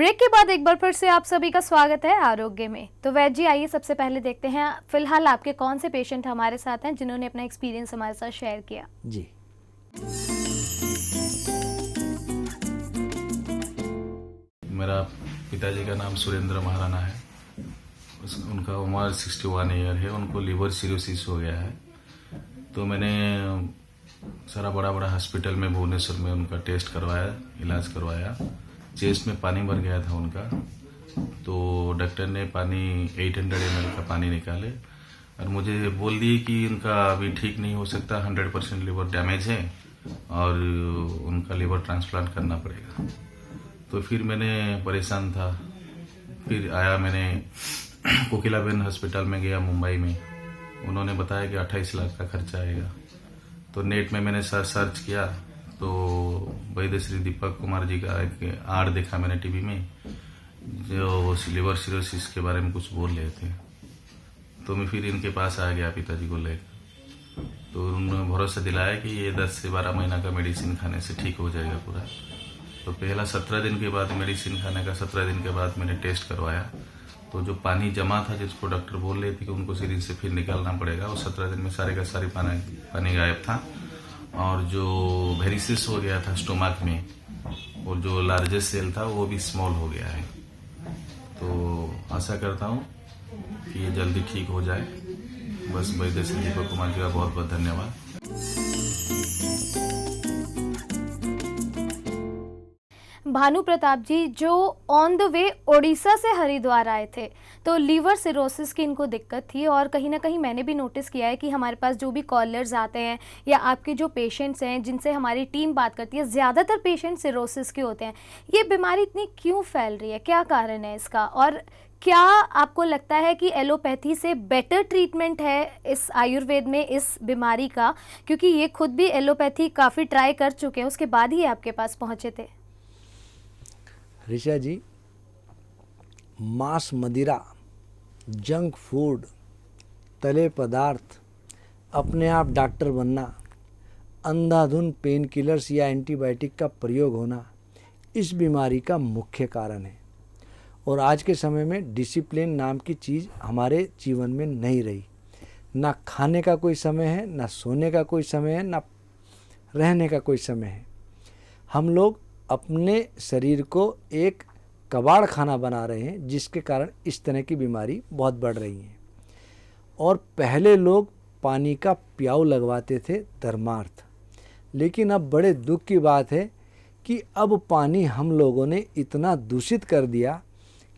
Break के बाद एक बार फिर से आप सभी का स्वागत है आरोग्य में। तो वैद्य जी, आइए सबसे पहले देखते हैं फिलहाल आपके कौन से पेशेंट हमारे साथ हैं जिन्होंने अपना एक्सपीरियंस हमारे साथ शेयर किया। जी, मेरा पिताजी का नाम सुरेंद्र महाराणा है। उनका उम्र 61 ईयर है। उनको लीवर सिरोसिस हो गया है। तो मैंने सारा बड़ा बड़ा हॉस्पिटल में भुवनेश्वर में उनका टेस्ट करवाया, इलाज करवाया। चेस्ट में पानी भर गया था उनका। तो डॉक्टर ने पानी 800 ml का पानी निकाले और मुझे बोल दिए कि उनका अभी ठीक नहीं हो सकता, 100% लीवर डैमेज है और उनका लीवर ट्रांसप्लांट करना पड़ेगा। तो फिर मैंने परेशान था। फिर आया, मैंने कोकिलाबेन हॉस्पिटल में गया मुंबई में। उन्होंने बताया कि 28 लाख का खर्चा आएगा। तो नेट में मैंने सर्च किया तो वैद्य श्री दीपक कुमार जी का एक आड़ देखा मैंने टीवी में, जो लीवर सिरोसिस के बारे में कुछ बोल रहे थे। तो मैं फिर इनके पास आ गया पिताजी को लेकर। तो उन्होंने भरोसा दिलाया कि ये 10 से 12 महीना का मेडिसिन खाने से ठीक हो जाएगा पूरा। तो पहला 17 दिन के बाद मेडिसिन खाने का 17 दिन के बाद मैंने टेस्ट करवाया। तो जो पानी जमा था, जिसको डॉक्टर बोल रहे थे कि उनको सिरिंज से फिर निकालना पड़ेगा, वो 17 दिन में सारे का सारे पानी गायब था। और जो वेरिसिस हो गया था स्टोमक में और जो लार्जेस्ट सेल था वो भी स्मॉल हो गया है। तो आशा करता हूँ कि ये जल्दी ठीक हो जाए। बस वैद्य श्री दीपक कुमार जी का बहुत बहुत धन्यवाद। भानु प्रताप जी, जो ऑन द वे ओडिशा से हरिद्वार आए थे, तो लीवर सिरोसिस की इनको दिक्कत थी। और कहीं ना कहीं मैंने भी नोटिस किया है कि हमारे पास जो भी कॉलर्स आते हैं या आपके जो पेशेंट्स हैं जिनसे हमारी टीम बात करती है, ज़्यादातर पेशेंट सिरोसिस के होते हैं। ये बीमारी इतनी क्यों फैल रही है, क्या कारण है इसका? और क्या आपको लगता है कि एलोपैथी से बेटर ट्रीटमेंट है इस आयुर्वेद में इस बीमारी का? क्योंकि ये खुद भी एलोपैथी काफ़ी ट्राई कर चुके हैं, उसके बाद ही आपके पास पहुँचे थे। ऋषा जी, मांस, मदिरा, जंक फूड, तले पदार्थ, अपने आप डॉक्टर बनना, अंधाधुन पेन किलर्स या एंटीबायोटिक का प्रयोग होना इस बीमारी का मुख्य कारण है। और आज के समय में डिसिप्लिन नाम की चीज़ हमारे जीवन में नहीं रही। ना खाने का कोई समय है, ना सोने का कोई समय है, ना रहने का कोई समय है। हम लोग अपने शरीर को एक कबाड़ खाना बना रहे हैं, जिसके कारण इस तरह की बीमारी बहुत बढ़ रही है। और पहले लोग पानी का प्याऊ लगवाते थे धर्मार्थ, लेकिन अब बड़े दुख की बात है कि अब पानी हम लोगों ने इतना दूषित कर दिया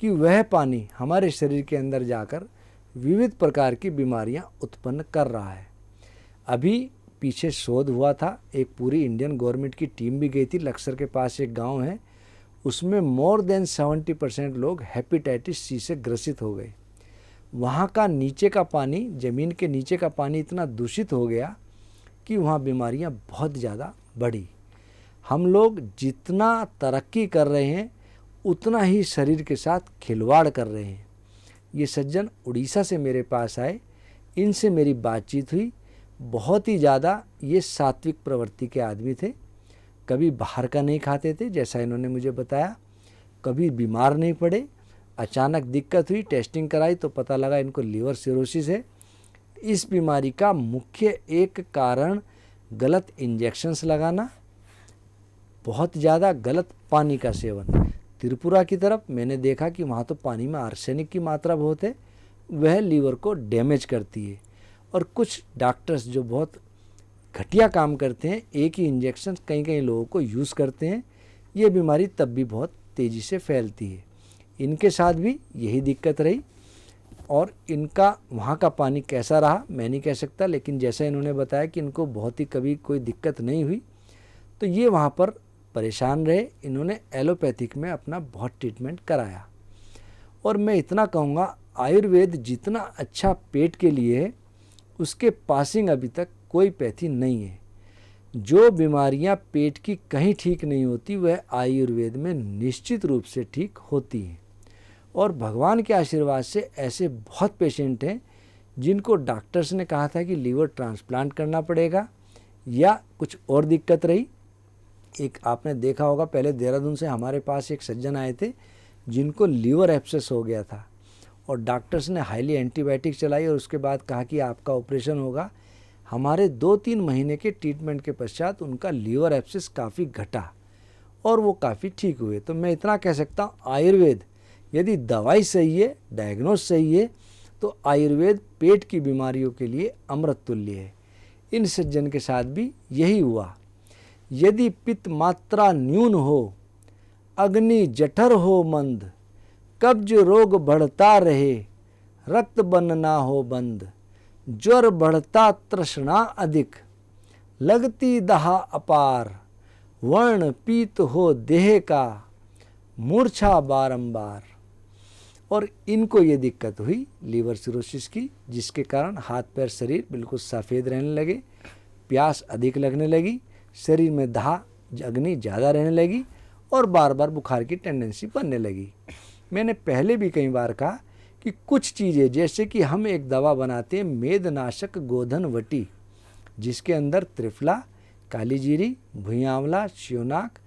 कि वह पानी हमारे शरीर के अंदर जाकर विविध प्रकार की बीमारियां उत्पन्न कर रहा है। अभी पीछे शोध हुआ था, एक पूरी इंडियन गवर्नमेंट की टीम भी गई थी। लक्सर के पास एक गांव है, उसमें मोर देन 70% लोग हेपेटाइटिस सी से ग्रसित हो गए। वहाँ का नीचे का पानी, ज़मीन के नीचे का पानी इतना दूषित हो गया कि वहाँ बीमारियाँ बहुत ज़्यादा बढ़ी। हम लोग जितना तरक्की कर रहे हैं उतना ही शरीर के साथ खिलवाड़ कर रहे हैं। ये सज्जन उड़ीसा से मेरे पास आए, इनसे मेरी बातचीत हुई। बहुत ही ज़्यादा ये सात्विक प्रवृत्ति के आदमी थे। कभी बाहर का नहीं खाते थे, जैसा इन्होंने मुझे बताया। कभी बीमार नहीं पड़े। अचानक दिक्कत हुई, टेस्टिंग कराई तो पता लगा इनको लीवर सिरोसिस है। इस बीमारी का मुख्य एक कारण गलत इंजेक्शंस लगाना, बहुत ज़्यादा गलत पानी का सेवन। त्रिपुरा की तरफ मैंने देखा कि वहाँ तो पानी में आर्सेनिक की मात्रा बहुत है, वह लीवर को डैमेज करती है। और कुछ डॉक्टर्स जो बहुत घटिया काम करते हैं, एक ही इंजेक्शन कई कई लोगों को यूज़ करते हैं। ये बीमारी तब भी बहुत तेज़ी से फैलती है। इनके साथ भी यही दिक्कत रही। और इनका वहाँ का पानी कैसा रहा मैं नहीं कह सकता, लेकिन जैसा इन्होंने बताया कि इनको बहुत ही कभी कोई दिक्कत नहीं हुई, तो ये वहाँ पर परेशान रहे। इन्होंने एलोपैथिक में अपना बहुत ट्रीटमेंट कराया। और मैं इतना कहूँगा, आयुर्वेद जितना अच्छा पेट के लिए है, उसके पासिंग अभी तक कोई पैथी नहीं है। जो बीमारियां पेट की कहीं ठीक नहीं होती, वह आयुर्वेद में निश्चित रूप से ठीक होती हैं। और भगवान के आशीर्वाद से ऐसे बहुत पेशेंट हैं जिनको डॉक्टर्स ने कहा था कि लीवर ट्रांसप्लांट करना पड़ेगा या कुछ और दिक्कत रही। एक आपने देखा होगा, पहले देहरादून से हमारे पास एक सज्जन आए थे जिनको लीवर एब्सेस हो गया था और डॉक्टर्स ने हाईली एंटीबायोटिक चलाई और उसके बाद कहा कि आपका ऑपरेशन होगा। हमारे 2-3 महीने के ट्रीटमेंट के पश्चात उनका लीवर एब्सेस काफ़ी घटा और वो काफ़ी ठीक हुए। तो मैं इतना कह सकता हूँ, आयुर्वेद यदि दवाई सही है, डायग्नोज सही है, तो आयुर्वेद पेट की बीमारियों के लिए अमृत तुल्य है। इन सज्जन के साथ भी यही हुआ। यदि पित्त मात्रा न्यून हो, अग्नि जठर हो मंद, कब्ज रोग बढ़ता रहे, रक्त बनना हो बंद, ज्वर बढ़ता तृष्णा अधिक, लगती दहा अपार, वर्ण पीत हो देह का, मूर्छा बारंबार। और इनको ये दिक्कत हुई लीवर सिरोसिस की, जिसके कारण हाथ पैर शरीर बिल्कुल सफ़ेद रहने लगे, प्यास अधिक लगने लगी, शरीर में दाह अग्नि ज़्यादा रहने लगी और बार बार बुखार की टेंडेंसी बनने लगी। मैंने पहले भी कई बार कहा कि कुछ चीज़ें, जैसे कि हम एक दवा बनाते हैं मेदनाशक गोधन वटी, जिसके अंदर त्रिफला, काली जीरी, भुई आंवला, श्योनाक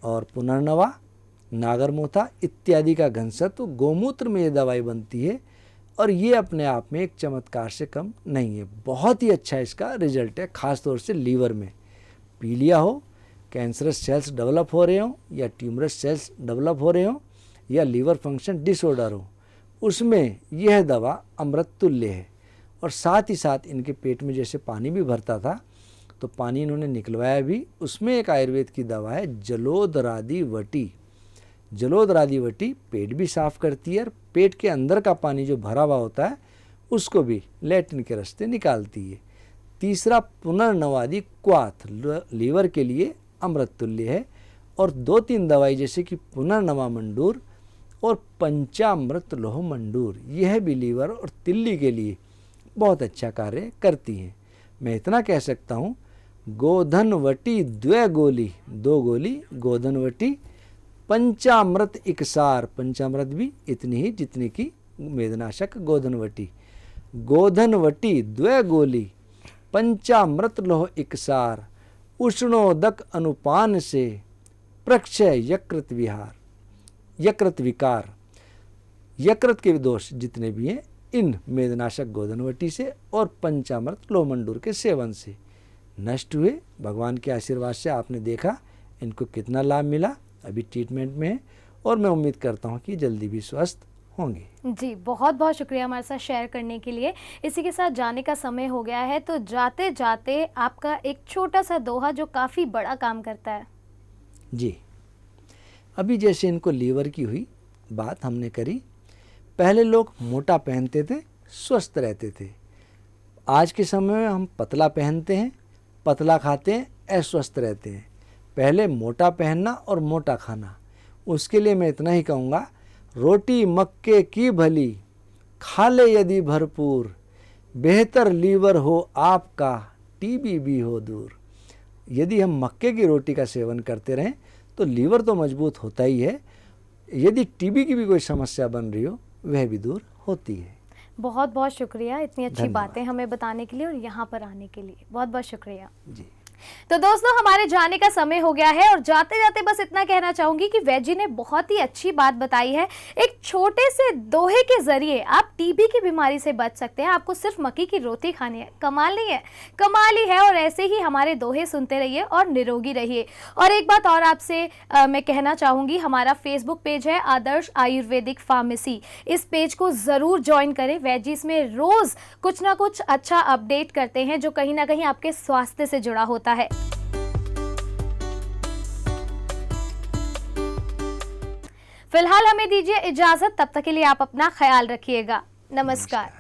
और पुनर्नवा, नागरमोथा इत्यादि का घनसत्व, गोमूत्र में ये दवाई बनती है और ये अपने आप में एक चमत्कार से कम नहीं है। बहुत ही अच्छा इसका रिजल्ट है, ख़ास तौर से लीवर में पीलिया हो, कैंसरस सेल्स डेवलप हो रहे हों या ट्यूमरस सेल्स डेवलप हो रहे हों या लीवर फंक्शन डिसऑर्डर हो, उसमें यह दवा अमृत तुल्य है। और साथ ही साथ इनके पेट में जैसे पानी भी भरता था तो पानी इन्होंने निकलवाया भी, उसमें एक आयुर्वेद की दवा है जलोदरादि वटी। जलोदरादि वटी पेट भी साफ करती है और पेट के अंदर का पानी जो भरा हुआ होता है उसको भी लैट्रिन के रास्ते निकालती है। तीसरा पुनर्नवादि क्वाथ लीवर के लिए अमृत तुल्य है। और 2-3 दवाई जैसे कि पुनर्नवा मंडूर और पंचामृत लोह मंडूर, यह भी लीवर और तिल्ली के लिए बहुत अच्छा कार्य करती हैं। मैं इतना कह सकता हूँ, गोधनवटी 2 गोली, 2 गोली गोधनवटी, पंचामृत इकसार, पंचामृत भी इतनी ही जितनी की मेदनाशक गोधनवटी, गोधनवटी 2 गोली, पंचामृत लोह इकसार, उष्णोदक अनुपान से प्रक्षय यकृत विहार, यकृत विकार, यकृत के दोष जितने भी हैं इन मेदनाशक गोधनवटी से और पंचामृत लोह मंडूर के सेवन से नष्ट हुए। भगवान के आशीर्वाद से आपने देखा इनको कितना लाभ मिला। अभी ट्रीटमेंट में है और मैं उम्मीद करता हूँ कि जल्दी भी स्वस्थ होंगे। जी, बहुत बहुत शुक्रिया हमारे साथ शेयर करने के लिए। इसी के साथ जाने का समय हो गया है, तो जाते जाते आपका एक छोटा सा दोहा जो काफ़ी बड़ा काम करता है। जी, अभी जैसे इनको लीवर की हुई बात हमने करी, पहले लोग मोटा पहनते थे, स्वस्थ रहते थे। आज के समय में हम पतला पहनते हैं, पतला खाते हैं, अस्वस्थ रहते हैं। पहले मोटा पहनना और मोटा खाना, उसके लिए मैं इतना ही कहूँगा, रोटी मक्के की भली, खा ले यदि भरपूर, बेहतर लीवर हो आपका, टीबी भी हो दूर। यदि हम मक्के की रोटी का सेवन करते रहें तो लीवर तो मजबूत होता ही है, यदि टीबी की भी कोई समस्या बन रही हो वह भी दूर होती है। बहुत बहुत शुक्रिया इतनी अच्छी धन्यवाद। बातें हमें बताने के लिए और यहाँ पर आने के लिए बहुत बहुत शुक्रिया। जी, तो दोस्तों, हमारे जाने का समय हो गया है और जाते जाते बस इतना कहना चाहूंगी कि वैजी ने बहुत ही अच्छी बात बताई है। एक छोटे से दोहे के जरिए आप टीबी की बीमारी से बच सकते हैं। आपको सिर्फ मक्की की रोटी खानी है। कमाल नहीं है? कमाल ही है। और ऐसे ही हमारे दोहे सुनते रहिए और निरोगी रहिए। और एक बात और आपसे मैं कहना चाहूंगी, हमारा फेसबुक पेज है आदर्श आयुर्वेदिक फार्मेसी। इस पेज को ज़रूर ज्वाइन करें। वैजी इसमें रोज़ कुछ ना कुछ अच्छा अपडेट करते हैं जो कहीं ना कहीं आपके स्वास्थ्य से जुड़ा होता है। फिलहाल हमें दीजिए इजाजत, तब तक के लिए आप अपना ख्याल रखिएगा। नमस्कार।